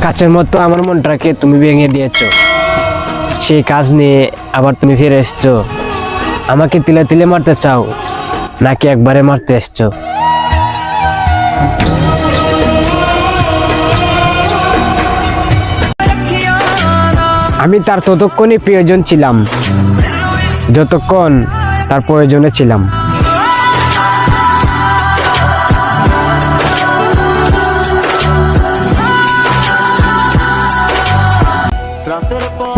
কাছের মতো আমার মনটাকে তুমি ভেঙে দিয়েছো। সেই কাজ নিয়ে আবার তুমি ফিরে এসছো। আমাকে তিলে তিলে মারতে চাও নাকি একবারে মারতে এসছো? আমি তার ততক্ষণই প্রিয়জন ছিলাম যতক্ষণ তার প্রয়োজনে ছিলাম।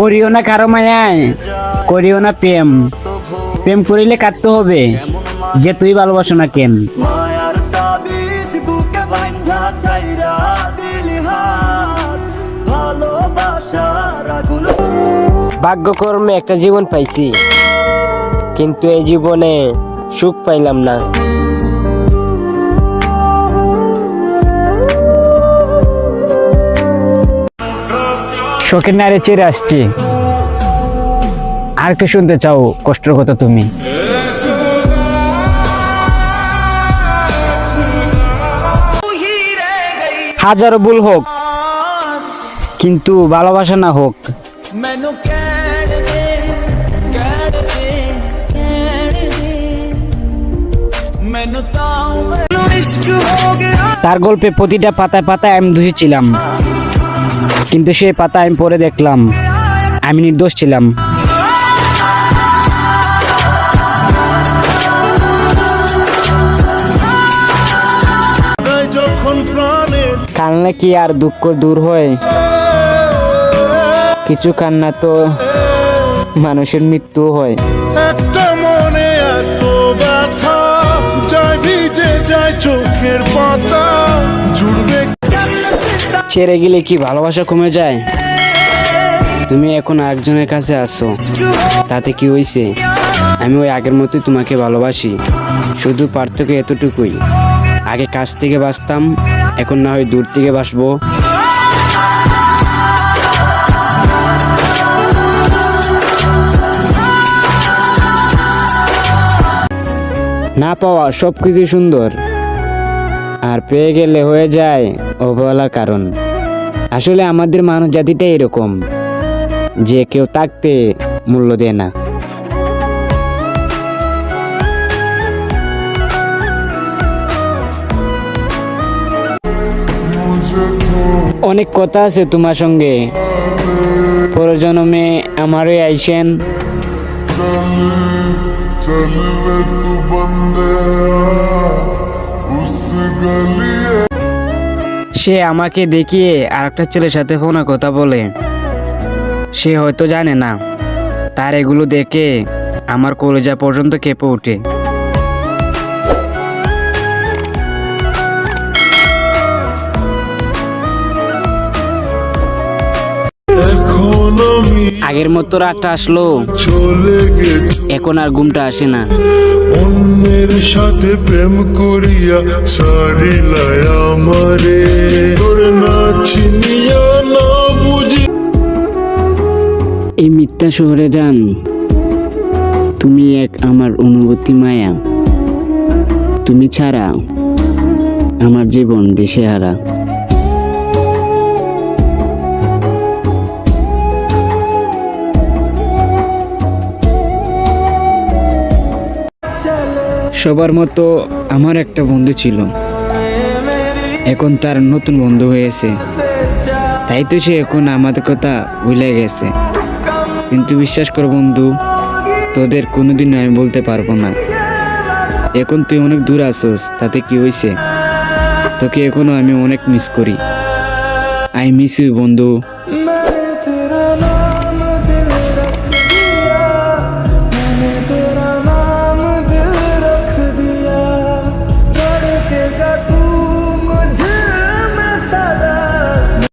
করিও না কারো মায়ায়, করিও না প্রেম। প্রেম করিলে কাটতে হবে যে তুই ভালোবাসো না কেন। ভাগ্যকর্মে একটা জীবন পাইছি, কিন্তু এই জীবনে সুখ পাইলাম না। শখের নারে চেয়ে আসছি, আর কি শুনতে চাও কষ্টের কথা তুমি? হাজারো ভুল হোক কিন্তু ভালোবাসা না হোক। তার গল্পে প্রতিটা পাতায় পাতায় আমি দোষী ছিলাম, কিন্তু সেই পাতা আমি পড়ে দেখলাম আমি নির্দোষ ছিলাম। কান্না কি আর দুঃখ দূর হয়? কিছু কান্না তো মানুষের মৃত্যু হয়। একটা মনে এত ব্যথা যায় ভিজে যায় চোখের পাতা জুড়বে। ছেড়ে গেলে কি ভালোবাসা কমে যায়? তুমি এখন আরেকজনের কাছে আসছো, তাতে কি হয়েছে? আমি ওই আগের মতোই তোমাকে ভালোবাসি, শুধু পার্থক্য এতটুকুই। আগে কাছ থেকে বাসতাম, এখন না হয় দূর থেকে বাসবো। না পাওয়া সবকিছু সুন্দর, আর পেয়ে গেলে হয়ে যায় অবহেলার কারণ। আসলে আমাদের মানব জাতিটাই এরকম যে কেউ থাকতে মূল্য দেয় না। অনেক কথা আছে তোমার সঙ্গে, পরজন্মে আমারই আইসেন। সে আমাকে দেখিয়ে আর একটা ছেলের সাথে ফোনে কথা বলে। সে হয়তো জানে না তার এগুলো দেখে আমার কলেজা পর্যন্ত কেঁপে ওঠে। আগের মতো রাতটা আসলো, চলে গেছে এখন আর ঘুমটা আসে না। অন্যের সাথে প্রেম করিয়া সারিলায় আমারে তোর না চিনিয়া না বুঝি। এই মিথ্যা শহরে যান, তুমি এক আমার অনুভূতি মায়া। তুমি ছাড়া আমার জীবন দিশেহারা। সবার মতো আমার একটা বন্ধু ছিল, এখন তার নতুন বন্ধু হয়েছে। তাই তো সে এখন আমাদের কথা ভুলে গেছে। কিন্তু বিশ্বাস কর বন্ধু, তোদের কোনোদিন আমি বলতে পারবো না। এখন তুই অনেক দূর আসোস, তাতে কি হয়েছে? তোকে এখনো আমি অনেক মিস করি। আই মিস ইউ বন্ধু।